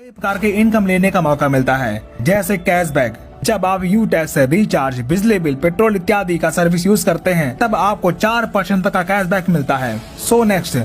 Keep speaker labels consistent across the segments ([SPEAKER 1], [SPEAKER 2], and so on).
[SPEAKER 1] कई प्रकार के इनकम लेने का मौका मिलता है, जैसे कैशबैक। जब आप यू टैक्स से रिचार्ज, बिजली बिल, पेट्रोल इत्यादि का सर्विस यूज करते हैं तब आपको 4% तक का कैशबैक मिलता है। So next,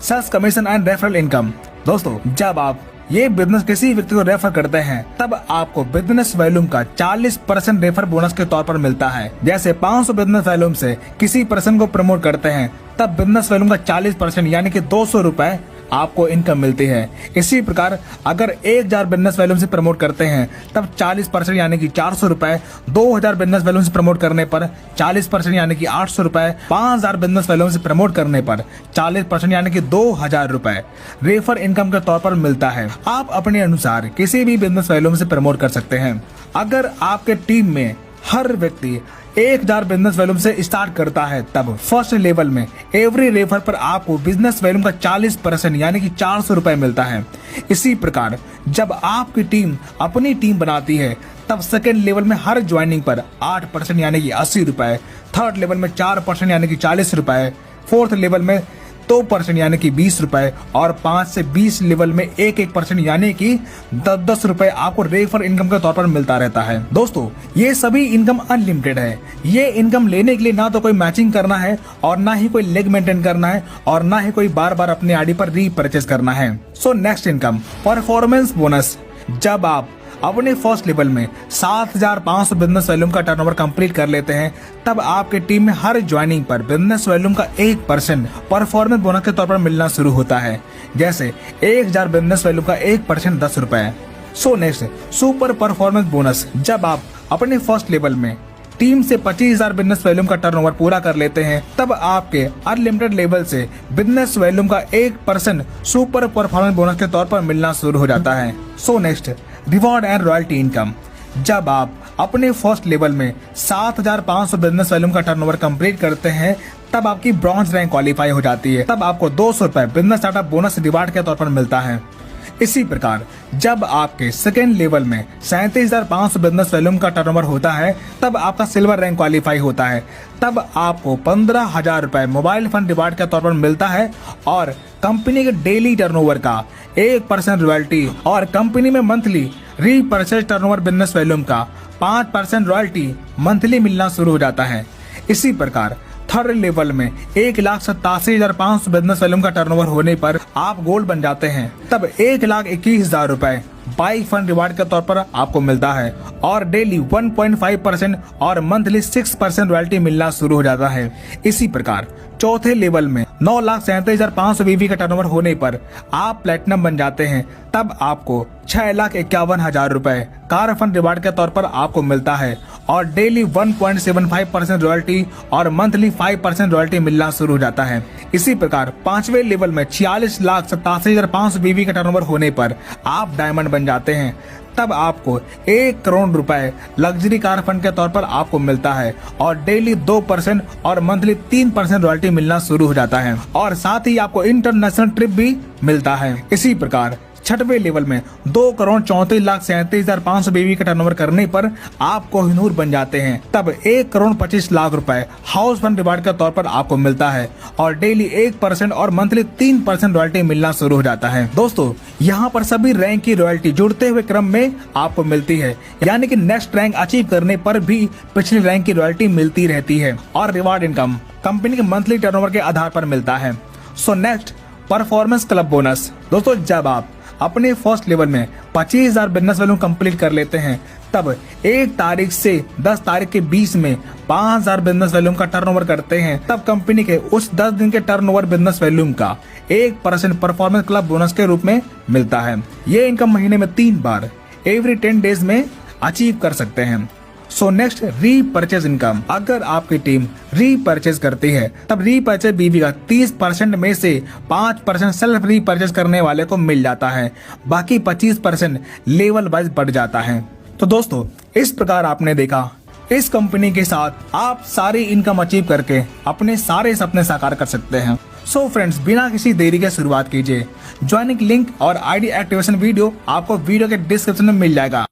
[SPEAKER 1] sales commission and referral income. दोस्तों, जब आप ये बिजनेस किसी व्यक्ति को रेफर करते हैं तब आपको बिजनेस वॉल्यूम का 40% रेफर बोनस के तौर पर मिलता है। जैसे 500 बिजनेस वॉल्यूम से किसी पर्सन को प्रमोट करते हैं तब बिजनेस वॉल्यूम का 40% यानी कि 200 रुपए आपको इनकम मिलती है। इसी प्रकार अगर 1000 बिजनेस वॉल्यूम से प्रमोट करते हैं तब 40% यानी कि 400 रुपए, 2000 बिजनेस वॉल्यूम से प्रमोट करने पर 40% यानी कि 800 रुपए, 5000 बिजनेस वॉल्यूम से प्रमोट करने पर 40% यानी कि 2000 रुपए रेफर इनकम के तौर पर मिलता है। आप अपने अनुसार किसी भी बिजनेस वॉल्यूम से प्रमोट कर सकते हैं। अगर आपके टीम में हर व्यक्ति 1000 बिजनेस वॉल्यूम से स्टार्ट करता है तब फर्स्ट लेवल में एवरी रेफर पर आपको बिजनेस वॉल्यूम का 40% यानी कि 400 रुपए मिलता है। इसी प्रकार जब आपकी टीम अपनी टीम बनाती है तब सेकेंड लेवल में हर ज्वाइनिंग पर 8% यानी कि 80 रुपए, थर्ड लेवल में 4% यानी कि 40 रुपए, फोर्थ लेवल में 2% यानी कि 20 रुपए और 5 से 20 लेवल में 1% यानी कि 10 रुपए आपको रेफर इनकम के तौर पर मिलता रहता है। दोस्तों, ये सभी इनकम अनलिमिटेड है। ये इनकम लेने के लिए ना तो कोई मैचिंग करना है और ना ही कोई लेग मेंटेन करना है और ना ही कोई बार बार अपने आईडी पर रीपरचेज करना है। So next income, performance bonus. जब आप अपने फर्स्ट लेवल में 7500 बिजनेस वॉल्यूम का टर्नओवर कंप्लीट कर लेते हैं तब आपके टीम में हर ज्वाइनिंग पर बिजनेस वॉल्यूम का 1% परफॉर्मेंस बोनस के तौर पर मिलना शुरू होता है। जैसे 1000 बिजनेस वॉल्यूम का 1% 10 रुपए। So next, super performance bonus. जब आप अपने फर्स्ट लेवल में टीम से 25,000 बिजनेस वॉल्यूम का टर्नओवर पूरा कर लेते हैं तब आपके अनलिमिटेड लेवल से बिजनेस वॉल्यूम का 1% सुपर परफॉर्मेंस बोनस के तौर पर मिलना शुरू हो जाता है। So next, reward and royalty income. जब आप अपने फर्स्ट लेवल में 7500 बिजनेस वॉल्यूम का टर्नओवर कंप्लीट करते हैं तब आपकी ब्रॉन्ज रैंक क्वालिफाई हो जाती है। तब आपको 200 रुपए बिजनेस स्टार्टअप बोनस रिवार्ड के तौर पर मिलता है। इसी प्रकार जब आपके सेकेंड लेवल में 37,500 बिजनेस वॉल्यूम का टर्नओवर होता है तब आपका सिल्वर रैंक क्वालिफाई होता है। तब आपको 15,000 रुपए मोबाइल फंड रिवार्ड के तौर पर मिलता है और कंपनी के डेली टर्नओवर का 1% रॉयल्टी और कंपनी में monthly repurchase turnover business volume का 5% रॉयल्टी मंथली मिलना शुरू हो जाता है। इसी प्रकार थर्ड लेवल में 1,87,500 बिजनेस वॉल्यूम का टर्नओवर होने पर आप गोल्ड बन जाते हैं। तब 1,21,000 रुपए बाई फंड रिवार्ड के तौर पर आपको मिलता है और डेली 1.5% और मंथली 6% रॉयल्टी मिलना शुरू हो जाता है। इसी प्रकार चौथे लेवल में 9,37,500 बीवी का टर्नओवर होने पर आप प्लेटिनम बन जाते हैं। तब आपको 6,51,000 रुपए कार फंड रिवार्ड के तौर पर आपको मिलता है और डेली 1.75% रॉयल्टी और मंथली 5% रॉयल्टी मिलना शुरू हो जाता है। इसी प्रकार पांचवें लेवल में 46,87,500 बीवी का टर्नओवर होने पर आप डायमंड बन जाते हैं। तब आपको 1 करोड़ रुपए लग्जरी कार फंड के तौर पर आपको मिलता है और डेली 2% और मंथली 3% रॉयल्टी मिलना शुरू हो जाता है और साथ ही आपको इंटरनेशनल ट्रिप भी मिलता है। इसी प्रकार छठवें लेवल में 2,34,37,500 बीवी का टर्नओवर करने पर आप कोहिनूर बन जाते हैं। तब 1,25,00,000 रुपए हाउस फंड रिवार्ड के तौर पर आपको मिलता है और डेली 1% और मंथली 3% रॉयल्टी मिलना शुरू हो जाता है। दोस्तों, यहाँ पर सभी रैंक की रॉयल्टी जुड़ते हुए क्रम में आपको मिलती है, यानी कि नेक्स्ट रैंक अचीव करने पर भी पिछली रैंक की रॉयल्टी मिलती रहती है और रिवार्ड इनकम कंपनी के मंथली टर्नओवर के आधार पर मिलता है। So next, performance club bonus. दोस्तों, जब आप अपने फर्स्ट लेवल में 25,000 बिजनेस वॉल्यूम कंप्लीट कर लेते हैं तब 1 तारीख से 10 तारीख के बीच में 5,000 बिजनेस वॉल्यूम का टर्नओवर करते हैं तब कंपनी के उस 10 दिन के टर्नओवर बिजनेस वॉल्यूम का 1% परफॉर्मेंस क्लब बोनस के रूप में मिलता है। ये इनकम महीने में 3 बार एवरी 10 डेज में अचीव कर सकते हैं। So next, repurchase income. अगर आपकी टीम रीपरचेज करती है तब रीपरचेज बीवी का 30% में से 5% सेल्फ रीपरचेज करने वाले को मिल जाता है, बाकी 25% लेवल वाइज बढ़ जाता है। तो दोस्तों, इस प्रकार आपने देखा इस कंपनी के साथ आप सारी इनकम अचीव करके अपने सारे सपने साकार कर सकते हैं। सो फ्रेंड्स, बिना किसी देरी के शुरुआत कीजिए। ज्वाइनिंग लिंक और आईडी एक्टिवेशन वीडियो आपको वीडियो के डिस्क्रिप्शन में मिल जाएगा।